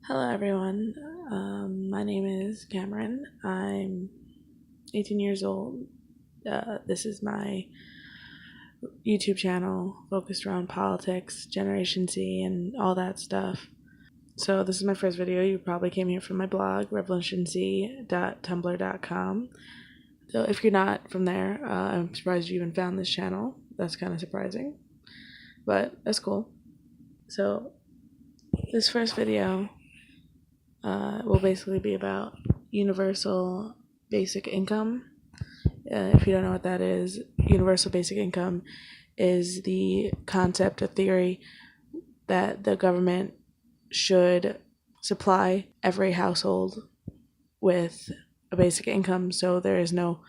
Hello, everyone. My name is Cameron. I'm 18 years old. This is my YouTube channel focused around politics, Generation Z, and all that stuff. So, this is my first video. You probably came here from my blog, revolutionz.tumblr.com. So, if you're not from there, I'm surprised you even found this channel. That's kind of surprising, but that's cool. So, this first video will basically be about universal basic income. If you don't know what that is, universal basic income is the concept or theory that the government should supply every household with a basic income so there is no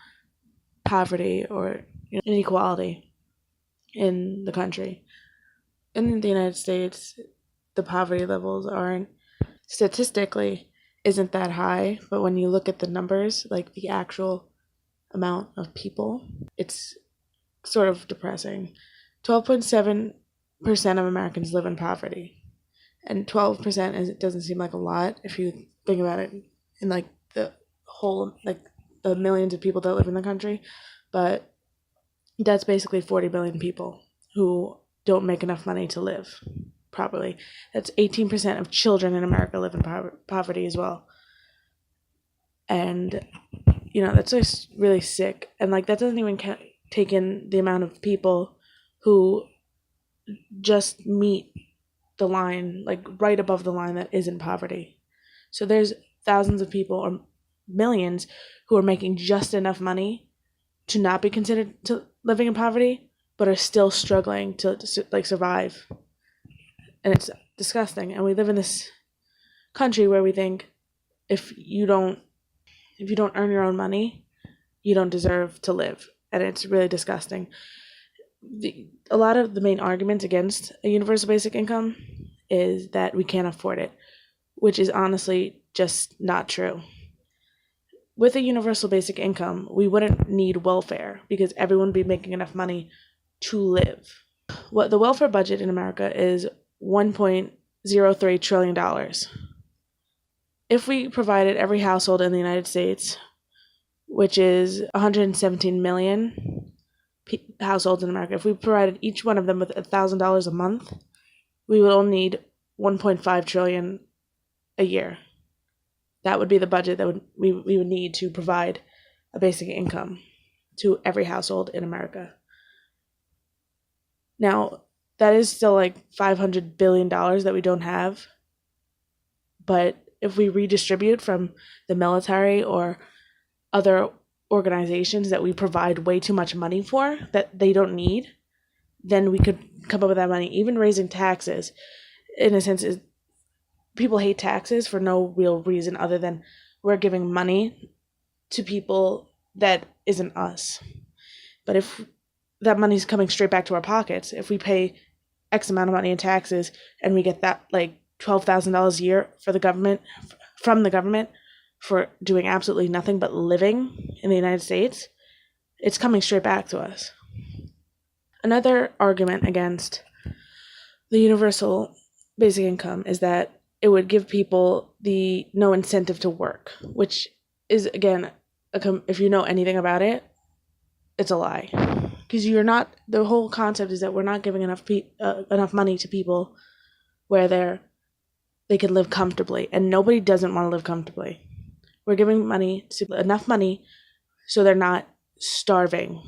poverty or inequality in the country. In the United States, the poverty levels aren't statistically isn't that high, but when you look at the numbers, like the actual amount of people, it's sort of depressing. 12.7% of Americans live in poverty. And 12% is, it doesn't seem like a lot if you think about it in like the whole, like the millions of people that live in the country. But that's basically 40 million people who don't make enough money to live properly. That's 18% of children in America live in poverty as well. And, that's just really sick. And, like, that doesn't even take in the amount of people who just meet the line, like, right above the line that is in poverty. So there's thousands of people or millions who are making just enough money to not be considered to living in poverty, but are still struggling to like survive. And it's disgusting. And we live in this country where we think if you don't earn your own money, you don't deserve to live. And it's really disgusting. A lot of the main arguments against a universal basic income is that we can't afford it, which is honestly just not true. With a universal basic income, we wouldn't need welfare because everyone would be making enough money to live. What the welfare budget in America is $1.03 trillion. If we provided every household in the United States, which is 117 million households in America, if we provided each one of them with $1,000 a month, we would only need 1.5 trillion a year. That would be the budget that we would need to provide a basic income to every household in America. Now, that is still like $500 billion that we don't have. But if we redistribute from the military or other organizations that we provide way too much money for that they don't need, then we could come up with that money. Even raising taxes, in a sense, is people hate taxes for no real reason other than we're giving money to people that isn't us. But if that money's coming straight back to our pockets, if we pay X amount of money in taxes and we get that like $12,000 a year for the government, from the government, for doing absolutely nothing but living in the United States, it's coming straight back to us. Another argument against the universal basic income is that it would give people no incentive to work, which is, again, if you know anything about it, it's a lie. Because the whole concept is that we're not giving enough money to people where they can live comfortably, and nobody doesn't want to live comfortably. We're giving enough money so they're not starving,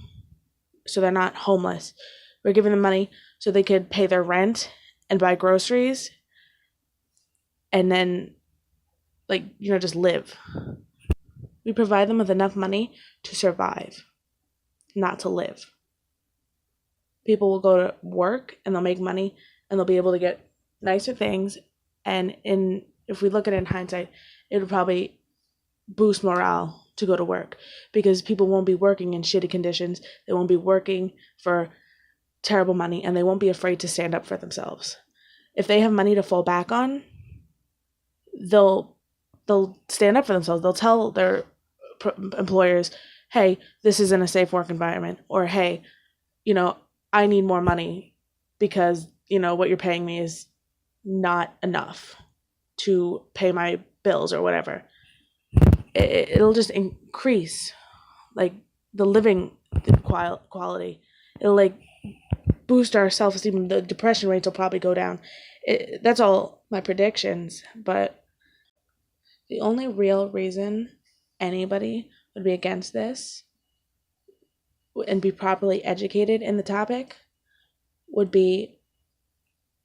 so they're not homeless. We're giving them money so they could pay their rent and buy groceries and then, just live. We provide them with enough money to survive, not to live. People will go to work and they'll make money and they'll be able to get nicer things. And if we look at it in hindsight, it would probably boost morale to go to work because people won't be working in shitty conditions. They won't be working for terrible money, and they won't be afraid to stand up for themselves. If they have money to fall back on, they'll stand up for themselves. They'll tell their employers, hey, this isn't a safe work environment, or hey, I need more money because, what you're paying me is not enough. to pay my bills or whatever. It'll just increase like the living quality. It'll like boost our self-esteem. The depression rates will probably go down. That's all my predictions. But the only real reason anybody would be against this and be properly educated in the topic would be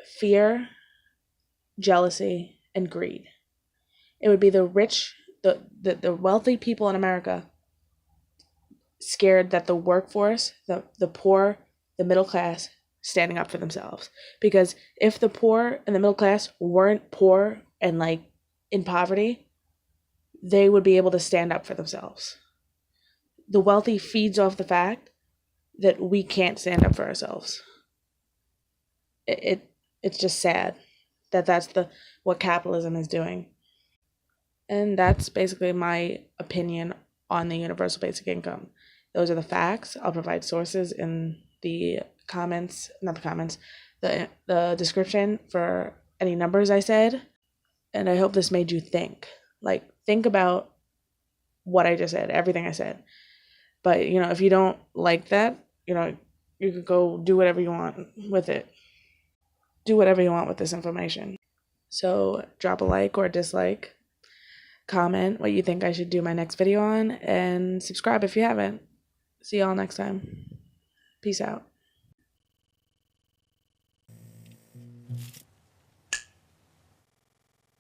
fear, jealousy, and greed. It would be the rich, the wealthy people in America scared that the workforce, the poor, the middle class, standing up for themselves. Because if the poor and the middle class weren't poor and like in poverty, they would be able to stand up for themselves. The wealthy feeds off the fact that we can't stand up for ourselves. It's just sad that that's what capitalism is doing. And that's basically my opinion on the universal basic income. Those are the facts. I'll provide sources in the comments, not the comments, the description for any numbers I said. And I hope this made you think. Like, think about what I just said, everything I said. But, if you don't like that, you could go do whatever you want with it. Do whatever you want with this information. So drop a like or a dislike. Comment what you think I should do my next video on. And subscribe if you haven't. See y'all next time. Peace out.